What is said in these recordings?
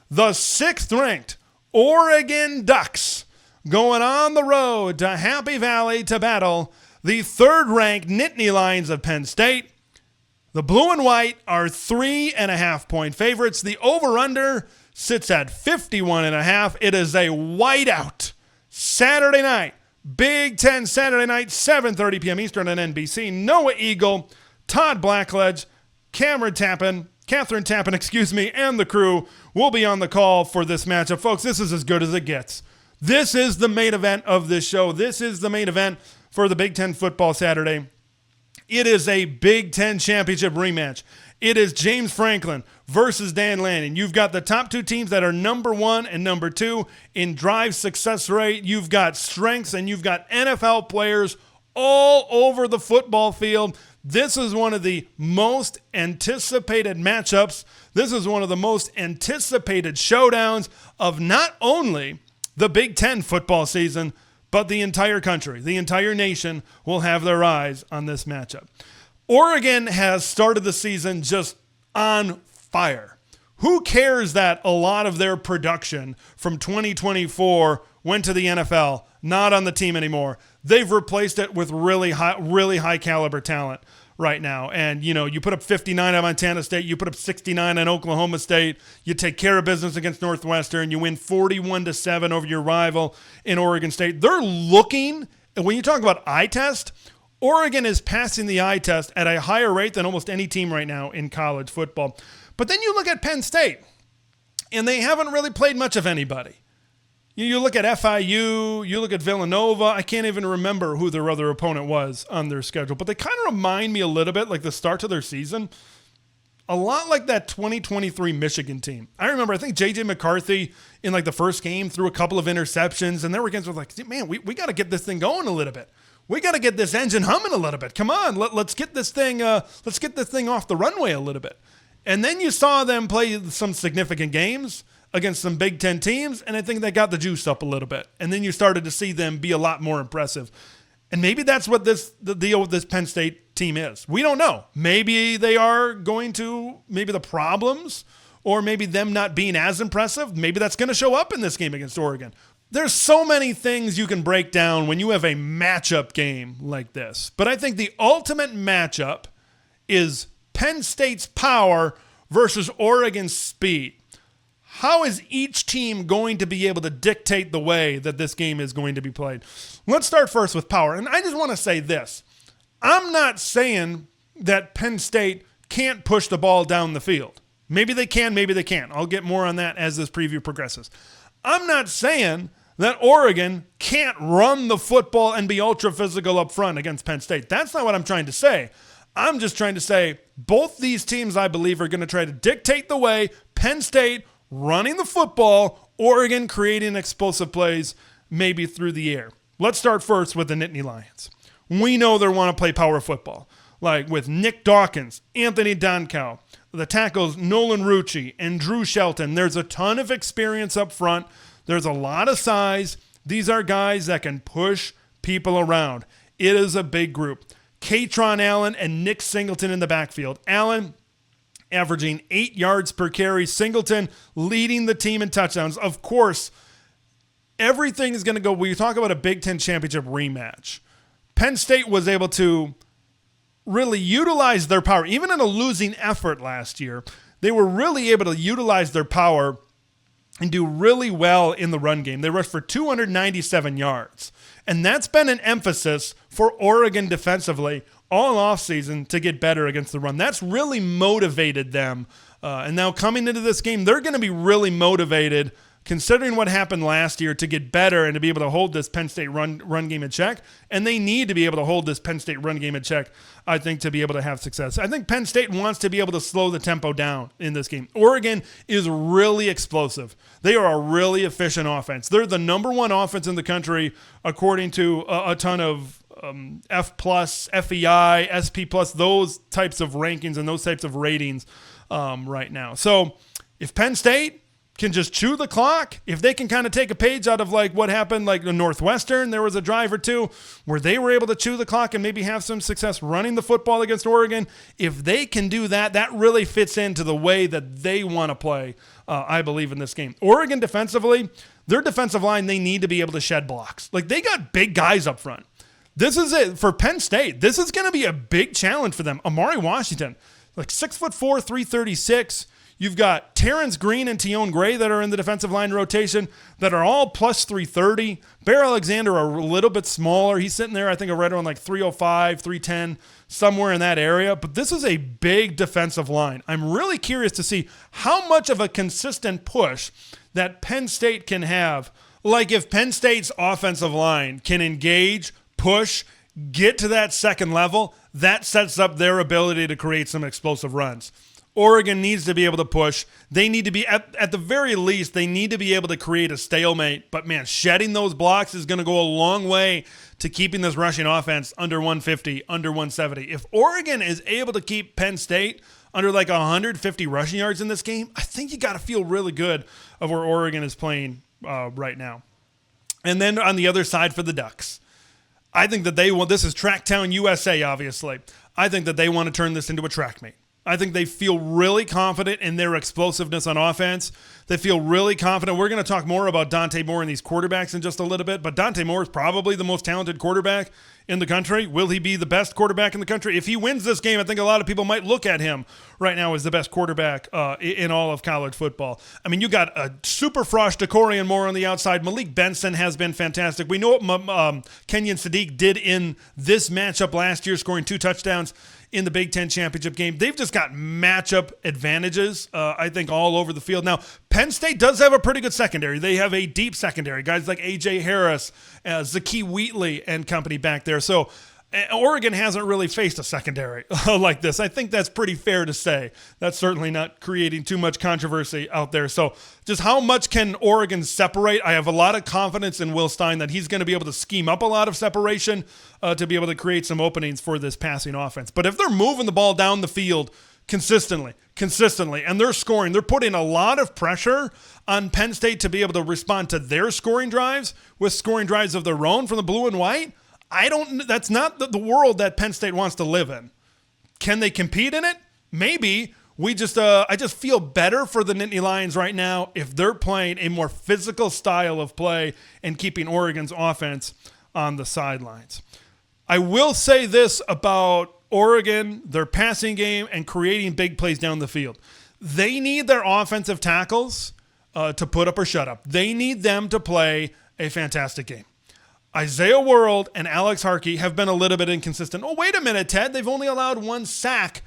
the 6th-ranked Oregon Ducks going on the road to Happy Valley to battle the 3rd-ranked Nittany Lions of Penn State. The blue and white are 3.5-point favorites. The over-under sits at 51.5. It is a whiteout Saturday night. Big Ten Saturday night, 7:30 p.m. Eastern on NBC. Noah Eagle, Todd Blackledge, Catherine Tappan, and the crew will be on the call for this matchup. Folks, this is as good as it gets. This is the main event of this show. This is the main event for the Big Ten football Saturday. It is a Big Ten championship rematch. It is James Franklin versus Dan Lanning. You've got the top 2 teams that are number 1 and number 2 in drive success rate. You've got strengths and you've got NFL players all over the football field. This is one of the most anticipated matchups. This is one of the most anticipated showdowns of not only the Big Ten football season, but the entire country. The entire nation will have their eyes on this matchup. Oregon has started the season just on fire. Who cares that a lot of their production from 2024 went to the NFL, not on the team anymore? They've replaced it with really high caliber talent right now. And, you put up 59 on Montana State, you put up 69 on Oklahoma State, you take care of business against Northwestern, you win 41-7 over your rival in Oregon State. They're looking, and when you talk about eye test, Oregon is passing the eye test at a higher rate than almost any team right now in college football. But then you look at Penn State, and they haven't really played much of anybody. You look at FIU, you look at Villanova. I can't even remember who their other opponent was on their schedule, but they kind of remind me a little bit like the start to their season, a lot like that 2023 Michigan team. I remember, I think J.J. McCarthy in like the first game threw a couple of interceptions, and their weekends were like, man, we got to get this thing going a little bit. We got to get this engine humming a little bit. Come on, let's get this thing off the runway a little bit. And then you saw them play some significant games against some Big Ten teams, and I think they got the juice up a little bit. And then you started to see them be a lot more impressive. And maybe that's what the deal with this Penn State team is. We don't know. Maybe they are going to, maybe the problems, or maybe them not being as impressive, maybe that's going to show up in this game against Oregon. There's so many things you can break down when you have a matchup game like this. But I think the ultimate matchup is Penn State's power versus Oregon's speed. How is each team going to be able to dictate the way that this game is going to be played? Let's start first with power. And I just want to say this. I'm not saying that Penn State can't push the ball down the field. Maybe they can, maybe they can't. I'll get more on that as this preview progresses. I'm not saying that Oregon can't run the football and be ultra physical up front against Penn State. That's not what I'm trying to say. I'm just trying to say both these teams, I believe, are going to try to dictate the way. Penn State running the football, Oregon creating explosive plays maybe through the air. Let's start first with the Nittany Lions. We know they want to play power football, like with Nick Dawkins, Anthony Donkow, the tackles Nolan Rucci, and Drew Shelton. There's a ton of experience up front. There's a lot of size. These are guys that can push people around. It is a big group. Katron Allen and Nick Singleton in the backfield. Allen averaging 8 yards per carry. Singleton leading the team in touchdowns. Of course, everything is going to go. When you talk about a Big Ten championship rematch, Penn State was able to really utilize their power. Even in a losing effort last year, they were really able to utilize their power and do really well in the run game. They rushed for 297 yards. And that's been an emphasis for Oregon defensively all offseason to get better against the run. That's really motivated them. And now coming into this game, they're going to be really motivated, considering what happened last year, to get better and to be able to hold this Penn State run game in check. And they need to be able to hold this Penn State run game in check, I think, to be able to have success. I think Penn State wants to be able to slow the tempo down in this game. Oregon is really explosive. They are a really efficient offense. They're the number one offense in the country, according to a ton of F+, FEI, SP+, those types of rankings and those types of ratings right now. So if Penn State can just chew the clock, if they can kind of take a page out of like what happened like the Northwestern, there was a drive or two where they were able to chew the clock and maybe have some success running the football against Oregon. If they can do that, that really fits into the way that they want to play, I believe, in this game. Oregon defensively, their defensive line, they need to be able to shed blocks. Like, they got big guys up front. This is it for Penn State. This is going to be a big challenge for them. Amari Washington, like 6'4", 336. You've got Terrence Green and Teon Gray that are in the defensive line rotation that are all plus 330. Bear Alexander are a little bit smaller. He's sitting there, I think, right around like 305, 310, somewhere in that area. But this is a big defensive line. I'm really curious to see how much of a consistent push that Penn State can have. Like if Penn State's offensive line can engage, push, get to that second level, that sets up their ability to create some explosive runs. Oregon needs to be able to push. They need to be, at the very least, they need to be able to create a stalemate. But, man, shedding those blocks is going to go a long way to keeping this rushing offense under 150, under 170. If Oregon is able to keep Penn State under like 150 rushing yards in this game, I think you got to feel really good of where Oregon is playing right now. And then on the other side for the Ducks, I think that they want, this is Tracktown USA, obviously. I think that they want to turn this into a track meet. I think they feel really confident in their explosiveness on offense. They feel really confident. We're going to talk more about Dante Moore and these quarterbacks in just a little bit, but Dante Moore is probably the most talented quarterback in the country. Will he be the best quarterback in the country? If he wins this game, I think a lot of people might look at him right now as the best quarterback in all of college football. I mean, you got a super frosh Decorian Moore on the outside. Malik Benson has been fantastic. We know what Kenyon Sadiq did in this matchup last year, scoring 2 touchdowns in the Big Ten championship game. They've just got matchup advantages, I think, all over the field. Now, Penn State does have a pretty good secondary. They have a deep secondary. Guys like A.J. Harris, Zakee Wheatley and company back there. So Oregon hasn't really faced a secondary like this. I think that's pretty fair to say. That's certainly not creating too much controversy out there. So just how much can Oregon separate? I have a lot of confidence in Will Stein that he's going to be able to scheme up a lot of separation to be able to create some openings for this passing offense. But if they're moving the ball down the field consistently, and they're scoring, they're putting a lot of pressure on Penn State to be able to respond to their scoring drives with scoring drives of their own from the blue and white. That's not the world that Penn State wants to live in. Can they compete in it? Maybe. I just feel better for the Nittany Lions right now if they're playing a more physical style of play and keeping Oregon's offense on the sidelines. I will say this about Oregon, their passing game and creating big plays down the field. They need their offensive tackles to put up or shut up. They need them to play a fantastic game. Isaiah World and Alex Harkey have been a little bit inconsistent. Oh, wait a minute, Ted. They've only allowed 1 sack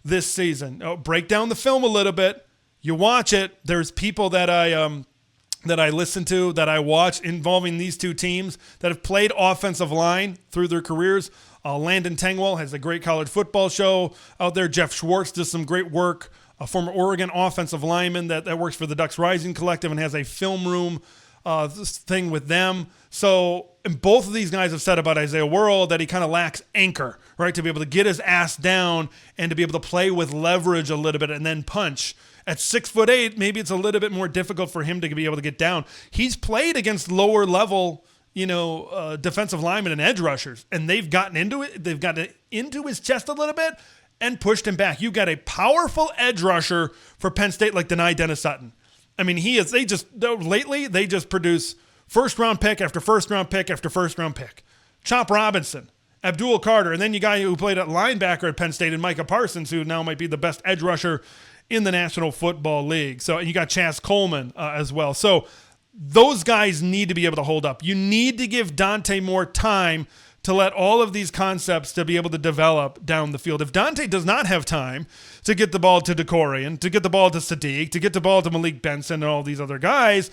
this season. Oh, break down the film a little bit. You watch it. There's people that I listen to, that I watch involving these two teams that have played offensive line through their careers. Landon Tengwall has a great college football show out there. Jeff Schwartz does some great work. A former Oregon offensive lineman that works for the Ducks Rising Collective and has a film room thing with them. So, and both of these guys have said about Isaiah World that he kind of lacks anchor, right? To be able to get his ass down and to be able to play with leverage a little bit and then punch. At 6'8", maybe it's a little bit more difficult for him to be able to get down. He's played against lower level, defensive linemen and edge rushers, and they've gotten into it. They've got it into his chest a little bit and pushed him back. You got a powerful edge rusher for Penn State like Denai Dennis Sutton. I mean, lately they just produce first-round pick after first-round pick after first-round pick. Chop Robinson, Abdul Carter, and then you guy who played at linebacker at Penn State and Micah Parsons, who now might be the best edge rusher in the National Football League. So you got Chaz Coleman as well. So those guys need to be able to hold up. You need to give Dante more time to let all of these concepts to be able to develop down the field. If Dante does not have time to get the ball to Decorian, to get the ball to Sadiq, to get the ball to Malik Benson and all these other guys,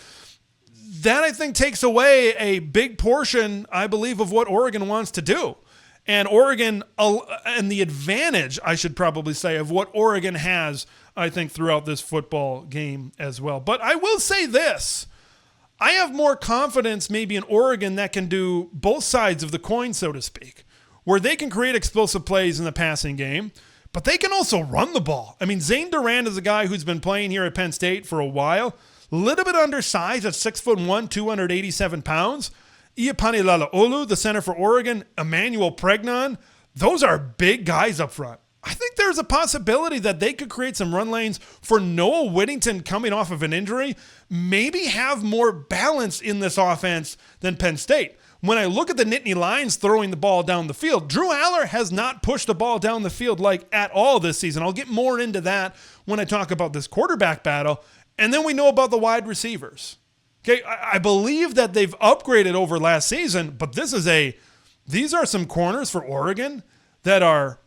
that I think takes away a big portion, I believe, of what Oregon wants to do. And Oregon, and the advantage, I should probably say, of what Oregon has, I think, throughout this football game as well. But I will say this. I have more confidence maybe in Oregon that can do both sides of the coin, so to speak, where they can create explosive plays in the passing game, but they can also run the ball. I mean, Zane Durant is a guy who's been playing here at Penn State for a while. little bit undersized at 6'1", 287 pounds. Iapani Lalaolu, the center for Oregon, Emmanuel Pregnon, those are big guys up front. I think there's a possibility that they could create some run lanes for Noah Whittington coming off of an injury, maybe have more balance in this offense than Penn State. When I look at the Nittany Lions throwing the ball down the field, Drew Aller has not pushed the ball down the field like at all this season. I'll get more into that when I talk about this quarterback battle. And then we know about the wide receivers. Okay, I believe that they've upgraded over last season, but these are some corners for Oregon that are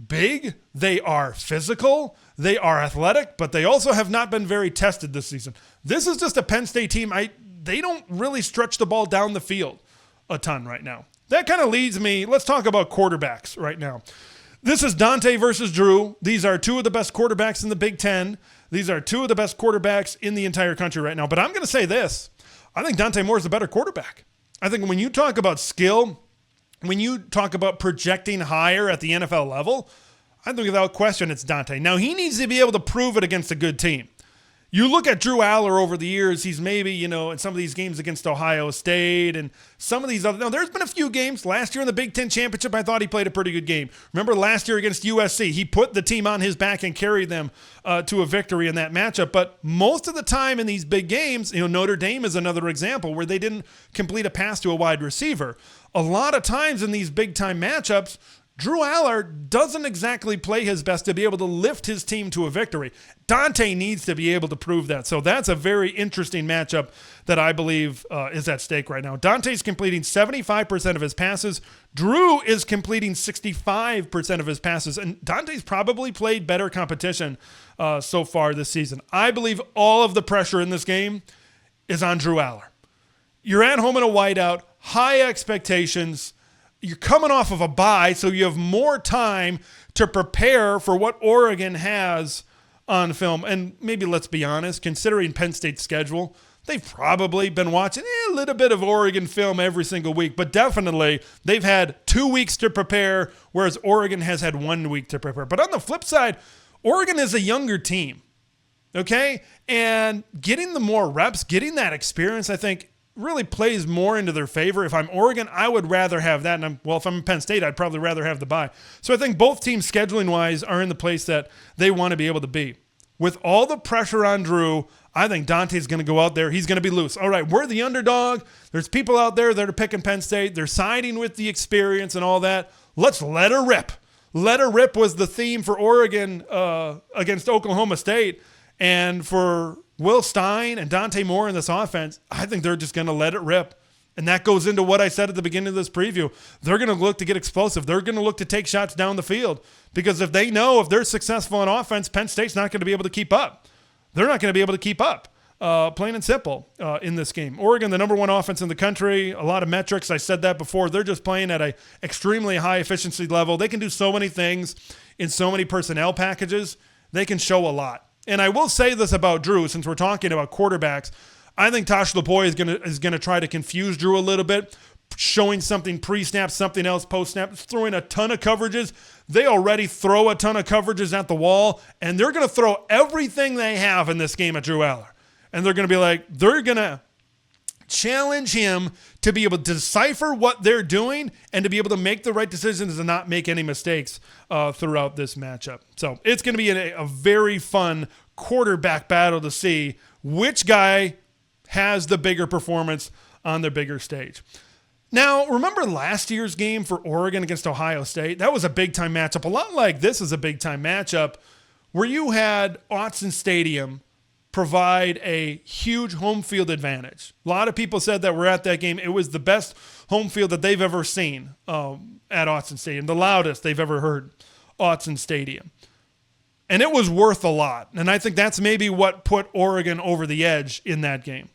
big, they are physical, they are athletic, but they also have not been very tested this season. This is just a Penn State team. They don't really stretch the ball down the field a ton right now. That kind of leads me, let's talk about quarterbacks right now. This is Dante versus Drew. These are two of the best quarterbacks in the Big Ten. These are two of the best quarterbacks in the entire country right now. But I'm going to say this. I think Dante Moore is the better quarterback. I think when you talk about skill, when you talk about projecting higher at the NFL level, I think without question it's Dante. Now, he needs to be able to prove it against a good team. You look at Drew Aller over the years, he's maybe, in some of these games against Ohio State and some of these other. Now, there's been a few games. Last year in the Big Ten Championship, I thought he played a pretty good game. Remember last year against USC, he put the team on his back and carried them to a victory in that matchup. But most of the time in these big games, Notre Dame is another example where they didn't complete a pass to a wide receiver. A lot of times in these big-time matchups, Drew Aller doesn't exactly play his best to be able to lift his team to a victory. Dante needs to be able to prove that. So that's a very interesting matchup that I believe is at stake right now. Dante's completing 75% of his passes. Drew is completing 65% of his passes. And Dante's probably played better competition so far this season. I believe all of the pressure in this game is on Drew Aller. You're at home in a whiteout, high expectations. You're coming off of a bye, so you have more time to prepare for what Oregon has on film. And maybe let's be honest, considering Penn State's schedule, they've probably been watching a little bit of Oregon film every single week, but definitely they've had 2 weeks to prepare, whereas Oregon has had 1 week to prepare. But on the flip side, Oregon is a younger team, okay? And getting the more reps, getting that experience, I think, really plays more into their favor. If I'm Oregon, I would rather have that. And if I'm Penn State, I'd probably rather have the bye. So I think both teams scheduling-wise are in the place that they want to be able to be. With all the pressure on Drew, I think Dante's going to go out there. He's going to be loose. All right, we're the underdog. There's people out there that are picking Penn State. They're siding with the experience and all that. Let's let her rip. Let her rip was the theme for Oregon against Oklahoma State. And for Will Stein and Dante Moore in this offense, I think they're just going to let it rip. And that goes into what I said at the beginning of this preview. They're going to look to get explosive. They're going to look to take shots down the field. Because if they know if they're successful on offense, Penn State's not going to be able to keep up. They're not going to be able to keep up, plain and simple, in this game. Oregon, the number one offense in the country, a lot of metrics. I said that before. They're just playing at an extremely high efficiency level. They can do so many things in so many personnel packages. They can show a lot. And I will say this about Drew, since we're talking about quarterbacks. I think Tosh Lavoie is gonna try to confuse Drew a little bit, showing something pre-snap, something else post-snap, throwing a ton of coverages. They already throw a ton of coverages at the wall, and they're going to throw everything they have in this game at Drew Aller. And they're going to challenge him to be able to decipher what they're doing and to be able to make the right decisions and not make any mistakes throughout this matchup. So it's going to be a very fun quarterback battle to see which guy has the bigger performance on their bigger stage. Now, remember last year's game for Oregon against Ohio State? That was a big-time matchup. A lot like this is a big-time matchup where you had Autzen Stadium provide a huge home field advantage. A lot of people said that we're at that game. It was the best home field that they've ever seen at Autzen Stadium, the loudest they've ever heard Autzen Stadium. And it was worth a lot. And I think that's maybe what put Oregon over the edge in that game.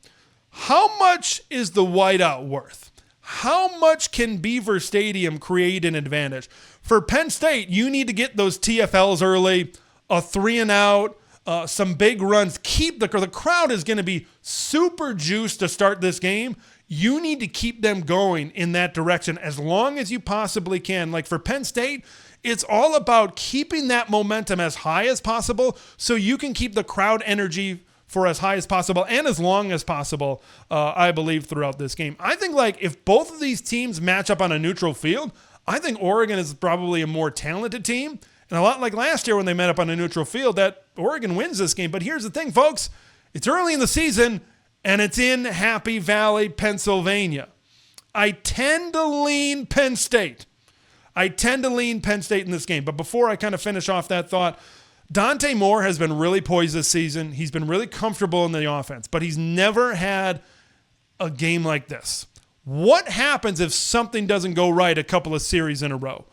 How much is the whiteout worth? How much can Beaver Stadium create an advantage? For Penn State, you need to get those TFLs early, a 3-and-out, some big runs. Keep the crowd is going to be super juiced to start this game. You need to keep them going in that direction as long as you possibly can. Like for Penn State, it's all about keeping that momentum as high as possible so you can keep the crowd energy for as high as possible and as long as possible, I believe, throughout this game. I think, like, if both of these teams match up on a neutral field, I think Oregon is probably a more talented team. And a lot like last year when they met up on a neutral field, that Oregon wins this game. But here's the thing, folks. It's early in the season, and it's in Happy Valley, Pennsylvania. I tend to lean Penn State. In this game. But before I kind of finish off that thought, Dante Moore has been really poised this season. He's been really comfortable in the offense, but he's never had a game like this. What happens if something doesn't go right a couple of series in a row?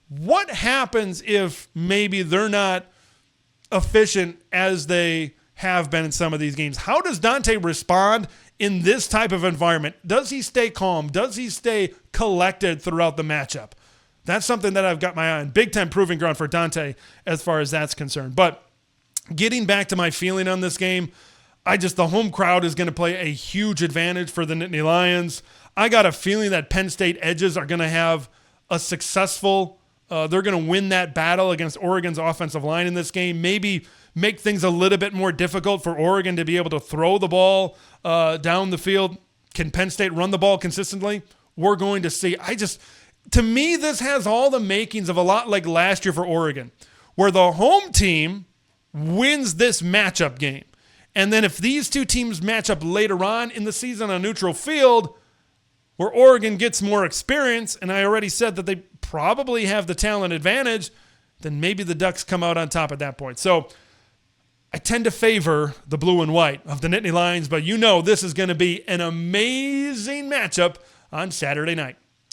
What happens if maybe they're not efficient as they have been in some of these games? How does Dante respond in this type of environment? Does he stay calm? Does he stay collected throughout the matchup? That's something that I've got my eye on. Big time proving ground for Dante as far as that's concerned. But getting back to my feeling on this game, the home crowd is going to play a huge advantage for the Nittany Lions. I got a feeling that Penn State edges are going to have a successful, they're going to win that battle against Oregon's offensive line in this game. Maybe make things a little bit more difficult for Oregon to be able to throw the ball down the field. Can Penn State run the ball consistently? We're going to see. To me, this has all the makings of a lot like last year for Oregon, where the home team wins this matchup game. And then if these two teams match up later on in the season on a neutral field, where Oregon gets more experience, and I already said that they probably have the talent advantage, then maybe the Ducks come out on top at that point. So I tend to favor the blue and white of the Nittany Lions, but this is going to be an amazing matchup on Saturday night.